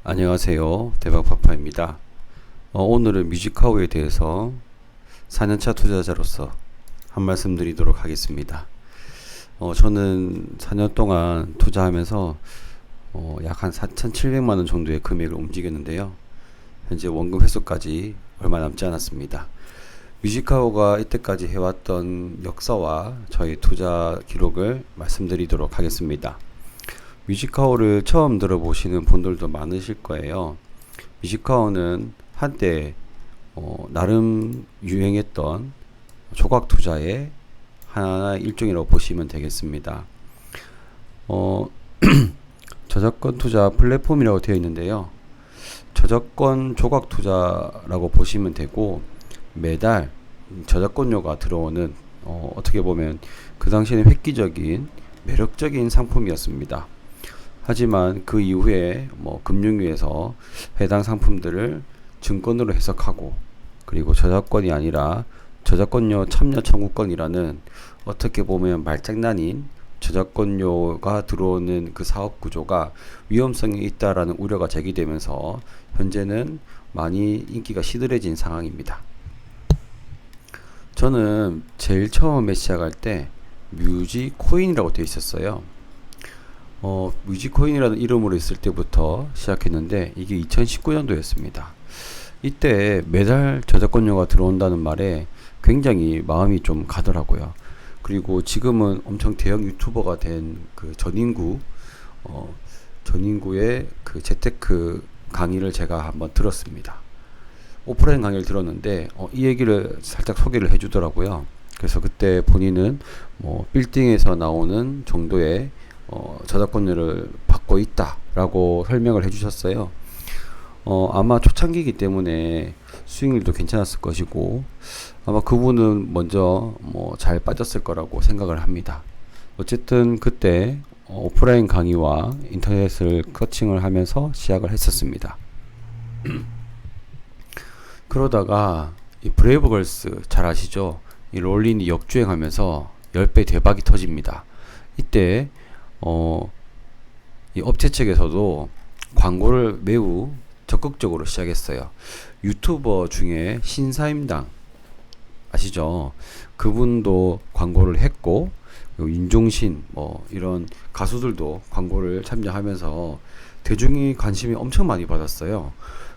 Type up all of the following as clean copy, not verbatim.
안녕하세요. 대박파파입니다. 오늘은 뮤직하우에 대해서 4년차 투자자로서 한 말씀 드리도록 하겠습니다. 저는 4년 동안 투자하면서 약 한 4,700만원 정도의 금액을 움직였는데요. 현재 원금 회수까지 얼마 남지 않았습니다. 뮤직하우가 이때까지 해왔던 역사와 저희 투자 기록을 말씀드리도록 하겠습니다. 뮤직하우를 처음 들어보시는 분들도 많으실 거예요. 뮤직하우는 한때 나름 유행했던 조각 투자의 하나의 일종이라고 보시면 되겠습니다. 저작권 투자 플랫폼이라고 되어 있는데요. 저작권 조각 투자라고 보시면 되고, 매달 저작권료가 들어오는 어떻게 보면 그 당시에는 획기적인 매력적인 상품이었습니다. 하지만 그 이후에 금융위에서 해당 상품들을 증권으로 해석하고, 그리고 저작권이 아니라 저작권료 참여 청구권이라는 어떻게 보면 말장난인 저작권료가 들어오는 그 사업 구조가 위험성이 있다라는 우려가 제기되면서 현재는 많이 인기가 시들해진 상황입니다. 저는 제일 처음에 시작할 때 뮤직코인이라고 되어 있었어요. 뮤직코인이라는 이름으로 있을 때부터 시작했는데 이게 2019년도였습니다. 이때 매달 저작권료가 들어온다는 말에 굉장히 마음이 좀 가더라고요. 그리고 지금은 엄청 대형 유튜버가 된 그 전인구의 그 재테크 강의를 제가 한번 들었습니다. 오프라인 강의를 들었는데 이 얘기를 살짝 소개를 해주더라고요. 그래서 그때 본인은 빌딩에서 나오는 정도의 저작권료를 받고 있다라고 설명을 해주셨어요. 아마 초창기이기 때문에 수익률도 괜찮았을 것이고, 아마 그분은 먼저 잘 빠졌을 거라고 생각을 합니다. 어쨌든 그때 오프라인 강의와 인터넷을 커칭을 하면서 시작을 했었습니다. 그러다가 이 브레이브걸스 잘 아시죠? 이 롤린이 역주행하면서 10배 대박이 터집니다. 이때 이 업체 측에서도 광고를 매우 적극적으로 시작했어요. 유튜버 중에 신사임당 아시죠? 그분도 광고를 했고, 윤종신 이런 가수들도 광고를 참여하면서 대중이 관심이 엄청 많이 받았어요.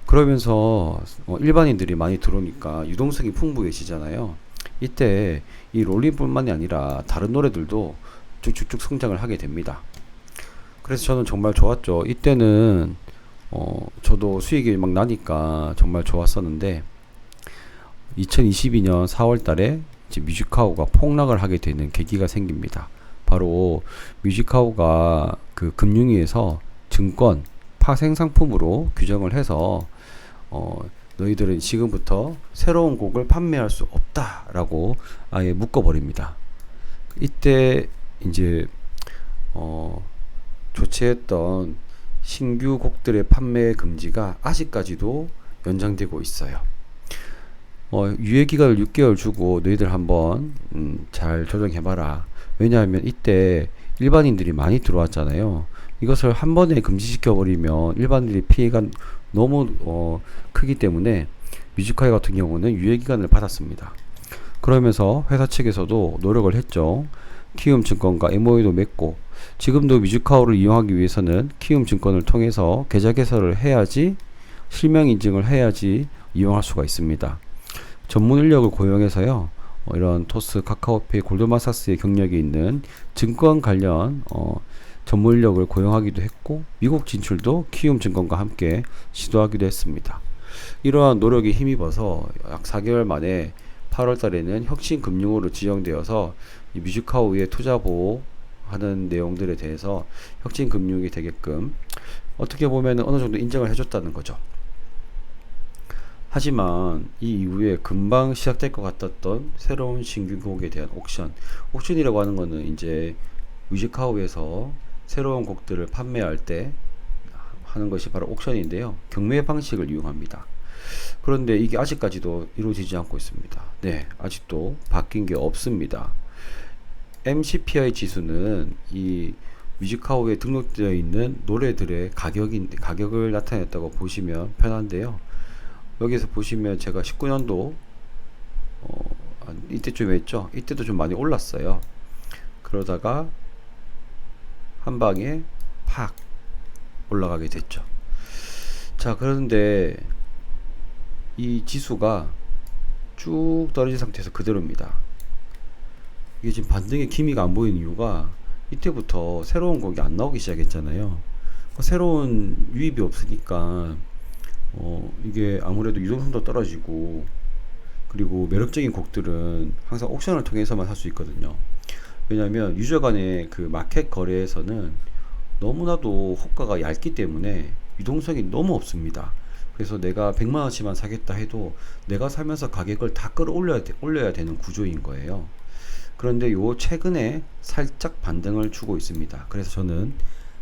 그러면서 일반인들이 많이 들어오니까 유동성이 풍부해지잖아요. 이때 이 롤린뿐만이 아니라 다른 노래들도 쭉쭉쭉 성장을 하게 됩니다. 그래서 저는 정말 좋았죠. 이때는 저도 수익이 막 나니까 정말 좋았었는데, 2022년 4월 달에 이제 뮤직하우가 폭락을 하게 되는 계기가 생깁니다. 바로 뮤직하우가 그 금융위에서 증권 파생 상품으로 규정을 해서 너희들은 지금부터 새로운 곡을 판매할 수 없다라고 아예 묶어버립니다. 이때 이제 조치했던 신규 곡들의 판매 금지가 아직까지도 연장되고 있어요. 유예기간을 6개월 주고 너희들 한번 잘 조정해봐라. 왜냐하면 이때 일반인들이 많이 들어왔잖아요. 이것을 한 번에 금지시켜버리면 일반인들의 피해가 너무 크기 때문에 뮤직하이 같은 경우는 유예기간을 받았습니다. 그러면서 회사 측에서도 노력을 했죠. 키움증권과 MOU도 맺고, 지금도 뮤직하우를 이용하기 위해서는 키움증권을 통해서 계좌 개설을 해야지, 실명 인증을 해야지 이용할 수가 있습니다. 전문 인력을 고용해서요, 이런 토스, 카카오페이, 골드만삭스의 경력이 있는 증권 관련 전문 인력을 고용하기도 했고, 미국 진출도 키움증권과 함께 시도하기도 했습니다. 이러한 노력에 힘입어서 약 4개월 만에 8월 달에는 혁신금융으로 지정되어서 이 뮤직하우의 투자 보호하는 내용들에 대해서 혁신금융이 되게끔 어떻게 보면 어느 정도 인정을 해줬다는 거죠. 하지만 이 이후에 금방 시작될 것 같았던 새로운 신규곡에 대한 옥션이라고 하는 거는 이제 뮤직하우에서 새로운 곡들을 판매할 때 하는 것이 바로 옥션인데요. 경매 방식을 이용합니다. 그런데 이게 아직까지도 이루어지지 않고 있습니다. 네, 아직도 바뀐 게 없습니다. MCPI 지수는 이 뮤직하우에 등록되어 있는 노래들의 가격을 나타냈다고 보시면 편한데요. 여기서 보시면 제가 19년도 이때쯤에 했죠. 이때도 좀 많이 올랐어요. 그러다가 한 방에 팍 올라가게 됐죠. 자, 그런데 이 지수가 쭉 떨어진 상태에서 그대로입니다. 이게 지금 반등의 기미가 안 보이는 이유가 이때부터 새로운 곡이 안 나오기 시작했잖아요. 새로운 유입이 없으니까 이게 아무래도 유동성도 떨어지고, 그리고 매력적인 곡들은 항상 옥션을 통해서만 살 수 있거든요. 왜냐하면 유저 간의 그 마켓 거래에서는 너무나도 호가가 얇기 때문에 유동성이 너무 없습니다. 그래서 내가 100만원치만 사겠다 해도 내가 사면서 가격을 다 올려야 되는 구조인 거예요. 그런데 요 최근에 살짝 반등을 주고 있습니다. 그래서 저는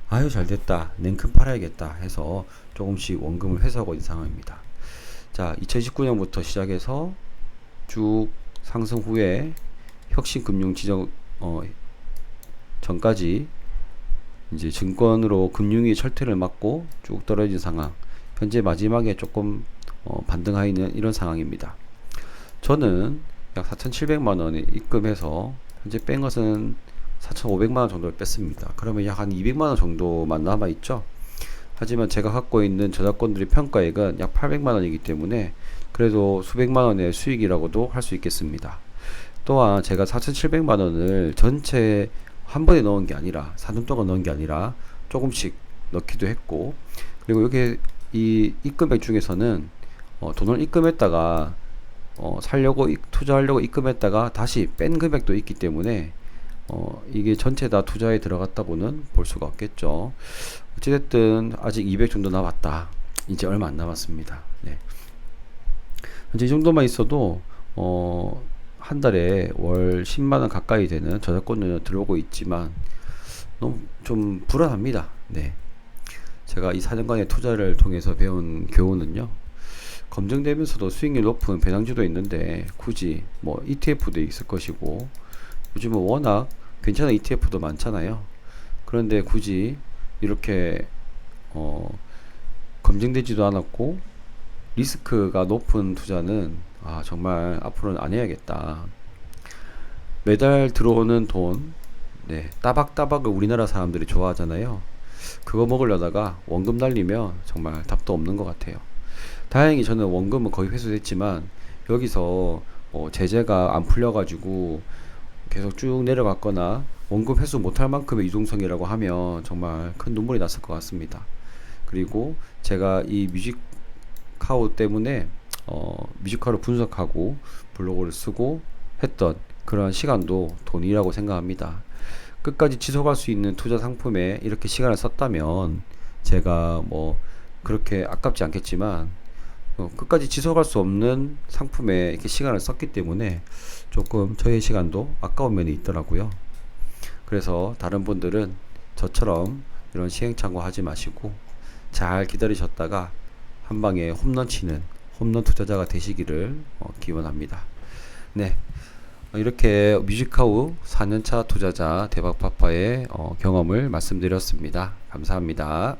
아유 잘됐다, 냉큼 팔아야겠다 해서 조금씩 원금을 회수하고 있는 상황입니다. 자, 2019년부터 시작해서 쭉 상승 후에 혁신금융 지정 전까지 이제 증권으로 금융위 철퇴를 맞고 쭉 떨어진 상황, 현재 마지막에 조금 반등하 있는 이런 상황입니다. 저는 약 4,700만원에 입금해서 현재 뺀 것은 4,500만원 정도를 뺐습니다. 그러면 약 한 200만원 정도만 남아있죠. 하지만 제가 갖고 있는 저작권들의 평가액은 약 800만원이기 때문에 그래도 수백만원의 수익이라고도 할 수 있겠습니다. 또한 제가 4,700만원을 전체 한 번에 넣은 게 아니라 4년 동안 넣은 게 아니라 조금씩 넣기도 했고, 그리고 여기 이 입금액 중에서는 돈을 입금했다가 살려고 투자하려고 입금했다가 다시 뺀 금액도 있기 때문에 이게 전체 다 투자에 들어갔다고는 볼 수가 없겠죠. 어찌됐든 아직 200 정도 남았다. 이제 얼마 안 남았습니다. 네. 현재 이 정도만 있어도 한 달에 월 10만원 가까이 되는 저작권료는 들어오고 있지만 너무 좀 불안합니다. 네. 제가 이 4년간의 투자를 통해서 배운 교훈은요, 검증되면서도 수익률 높은 배당주도 있는데 굳이 뭐 ETF도 있을 것이고 요즘은 워낙 괜찮은 ETF도 많잖아요. 그런데 굳이 이렇게 검증되지도 않았고 리스크가 높은 투자는 정말 앞으로는 안 해야겠다. 매달 들어오는 돈, 네, 따박따박을 우리나라 사람들이 좋아하잖아요. 그거 먹으려다가 원금 날리면 정말 답도 없는 것 같아요. 다행히 저는 원금은 거의 회수됐지만 여기서 제재가 안 풀려가지고 계속 쭉 내려갔거나 원금 회수 못할 만큼의 유동성이라고 하면 정말 큰 눈물이 났을 것 같습니다. 그리고 제가 이 뮤직카우 때문에 뮤직카우를 분석하고 블로그를 쓰고 했던 그런 시간도 돈이라고 생각합니다. 끝까지 지속할 수 있는 투자 상품에 이렇게 시간을 썼다면 제가 뭐 그렇게 아깝지 않겠지만 끝까지 지속할 수 없는 상품에 이렇게 시간을 썼기 때문에 조금 저의 시간도 아까운 면이 있더라고요. 그래서 다른 분들은 저처럼 이런 시행착오 하지 마시고 잘 기다리셨다가 한 방에 홈런 치는 홈런 투자자가 되시기를 기원합니다. 네. 이렇게 뮤직하우 4년차 투자자 대박파파의 경험을 말씀드렸습니다. 감사합니다.